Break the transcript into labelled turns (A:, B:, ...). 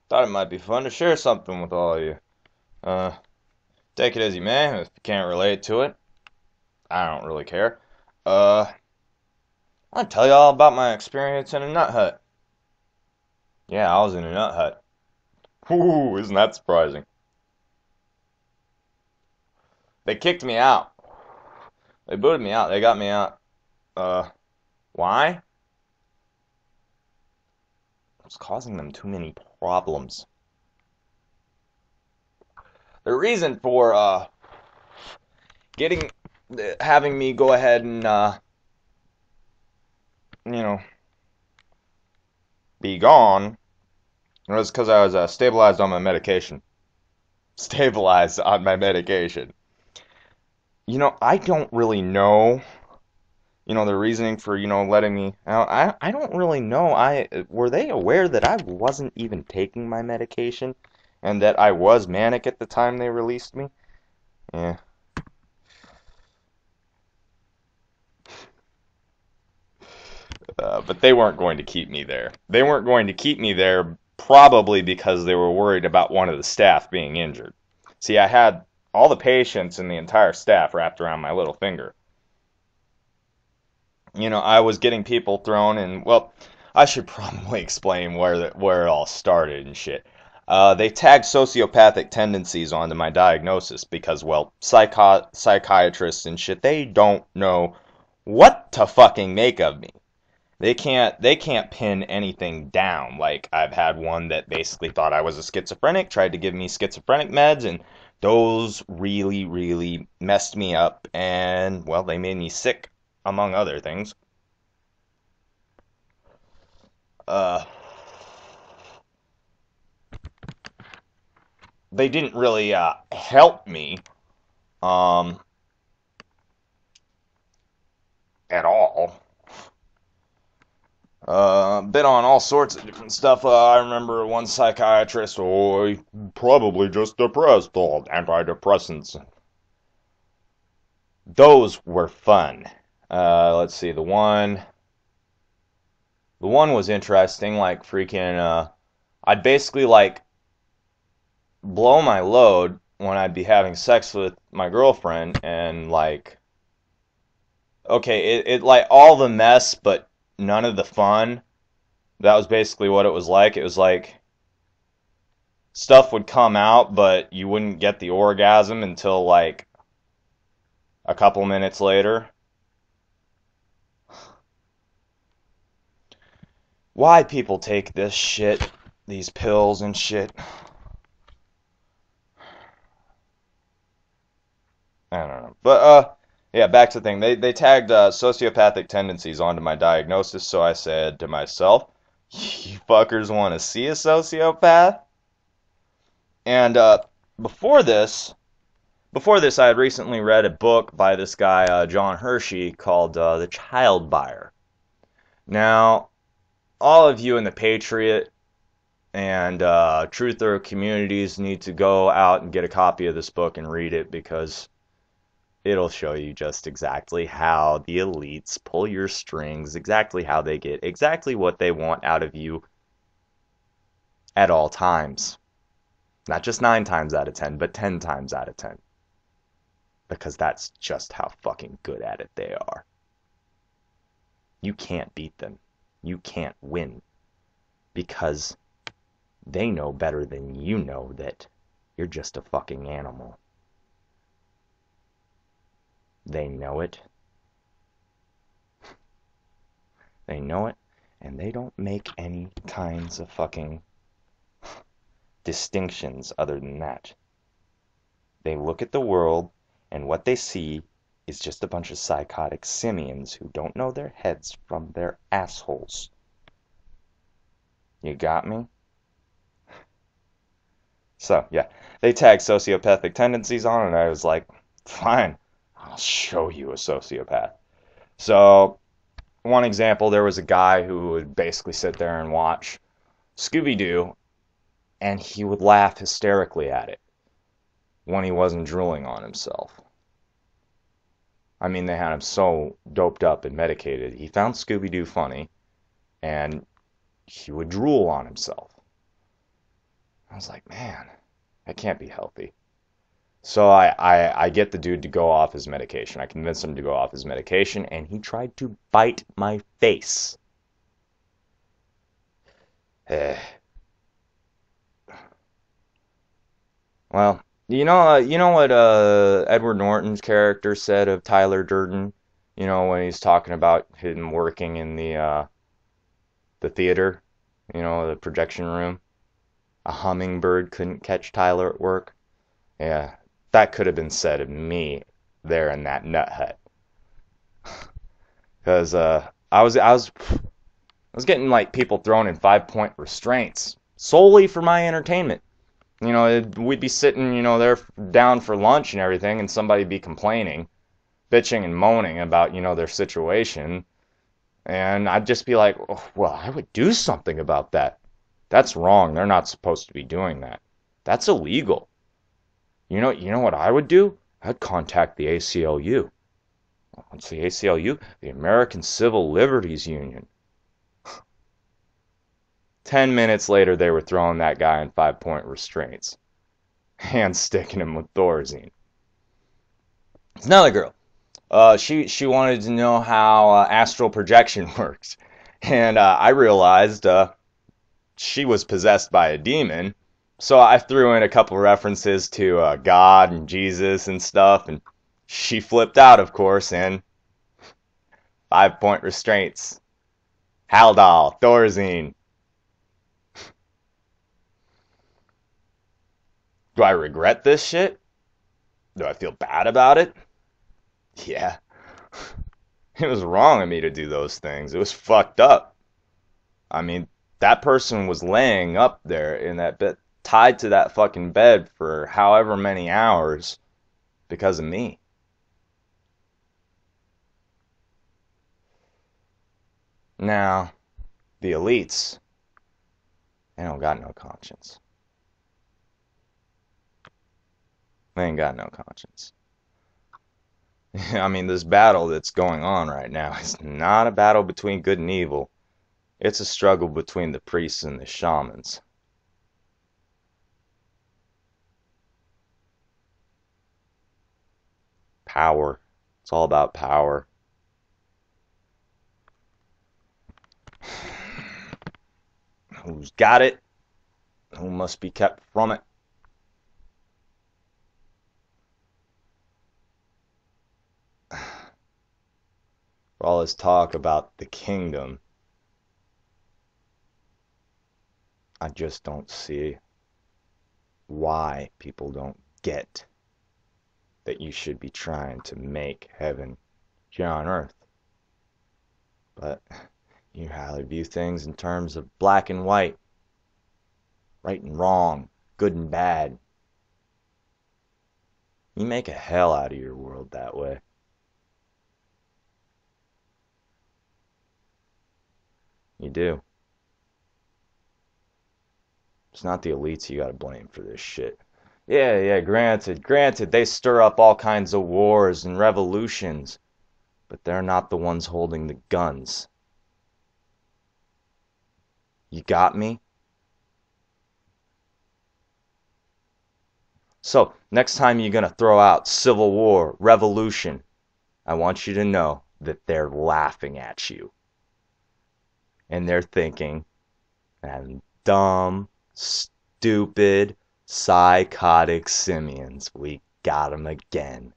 A: Thought it might be fun to share something with all of you. Uh, Take it as you may. If you can't relate to it, I don't really care. Uh, I'll tell you all about my experience in a nut hut. Yeah, I was in a nut hut. Ooh, isn't that surprising? They kicked me out. They booted me out. They got me out. Uh, why? It was causing them too many problems. The reason for getting having me go ahead and you know be gone was because I was stabilized on my medication. Stabilized on my medication. I don't really know, the reasoning for, letting me out. I don't really know. Were they aware that I wasn't even taking my medication and that I was manic at the time they released me? Yeah. But they weren't going to keep me there. They weren't going to keep me there probably because they were worried about one of the staff being injured. See, I had all the patients and the entire staff wrapped around my little finger. I was getting people thrown in. Well, I should probably explain where it all started and shit. They tagged sociopathic tendencies onto my diagnosis because, well, psychiatrists and shit, they don't know what to fucking make of me. They can't pin anything down. Like, I've had one that basically thought I was a schizophrenic, tried to give me schizophrenic meds, and those really, really messed me up, and, well, they made me sick, among other things. Uh, they didn't really help me um, at all. Been on all sorts of different stuff. I remember one psychiatrist, he probably just depressed, all antidepressants. Those were fun. Let's see, the one was interesting. Like freaking, I'd basically like blow my load when I'd be having sex with my girlfriend, and like, okay, it like all the mess, but none of the fun. That was basically what it was like. It was like stuff would come out, but you wouldn't get the orgasm until like a couple minutes later. Why people take this shit, these pills and shit, I don't know. But yeah, back to the thing. They tagged sociopathic tendencies onto my diagnosis, so I said to myself, "You fuckers want to see a sociopath?" And before this, before this, I had recently read a book by this guy John Hershey called "The Child Buyer." Now, all of you in the Patriot and Truther communities need to go out and get a copy of this book and read it because it'll show you just exactly how the elites pull your strings, exactly how they get exactly what they want out of you at all times. Not just 9 times out of 10, but 10 times out of 10. Because that's just how fucking good at it they are. You can't beat them. You can't win. Because they know better than you know that you're just a fucking animal. They know it. They know it, and they don't make any kinds of fucking distinctions other than that. They look at the world, and what they see is just a bunch of psychotic simians who don't know their heads from their assholes. You got me? So, yeah, they tagged sociopathic tendencies on, and I was like, fine, I'll show you a sociopath. So, one example, there was a guy who would basically sit there and watch Scooby-Doo, and he would laugh hysterically at it when he wasn't drooling on himself. I mean, they had him so doped up and medicated. He found Scooby-Doo funny, and he would drool on himself. was like, man, that can't be healthy. So I get the dude to go off his medication. I convinced him to go off his medication, and he tried to bite my face. Eh. Well, you know what Edward Norton's character said of Tyler Durden? You know, when he's talking about him working in the theater, you know, the projection room. A hummingbird couldn't catch Tyler at work. Yeah, that could have been said of me there in that nut hut. Because I was getting like people thrown in 5-point restraints solely for my entertainment. You know, we'd be sitting, you know, there down for lunch and everything, and somebody'd be complaining, bitching and moaning about, you know, their situation. And I'd just be like, oh, well, I would do something about that. That's wrong. They're not supposed to be doing that. That's illegal. You know what I would do? I'd contact the ACLU. What's the ACLU? The American Civil Liberties Union. 10 minutes later, they were throwing that guy in 5-point restraints. And sticking him with Thorazine. It's another girl. She wanted to know how astral projection works. And I realized she was possessed by a demon. So I threw in a couple references to God and Jesus and stuff. And she flipped out, of course, and 5-point restraints. Haldol, Thorazine. Do I regret this shit? Do I feel bad about it? Yeah. It was wrong of me to do those things. It was fucked up. I mean, that person was laying up there in that bed, tied to that fucking bed for however many hours because of me. Now, the elites, they don't got no conscience. They ain't got no conscience. I mean, this battle that's going on right now is not a battle between good and evil. It's a struggle between the priests and the shamans. Power. It's all about power. Who's got it? Who must be kept from it? For all this talk about the kingdom, I just don't see why people don't get that you should be trying to make heaven here on earth. But you highly view things in terms of black and white, right and wrong, good and bad. You make a hell out of your world that way. You do. It's not the elites you gotta blame for this shit. Yeah, granted, they stir up all kinds of wars and revolutions, but they're not the ones holding the guns. You got me? So, next time you're gonna throw out civil war, revolution, I want you to know that they're laughing at you. And they're thinking, and dumb, stupid, psychotic simians, we got them again.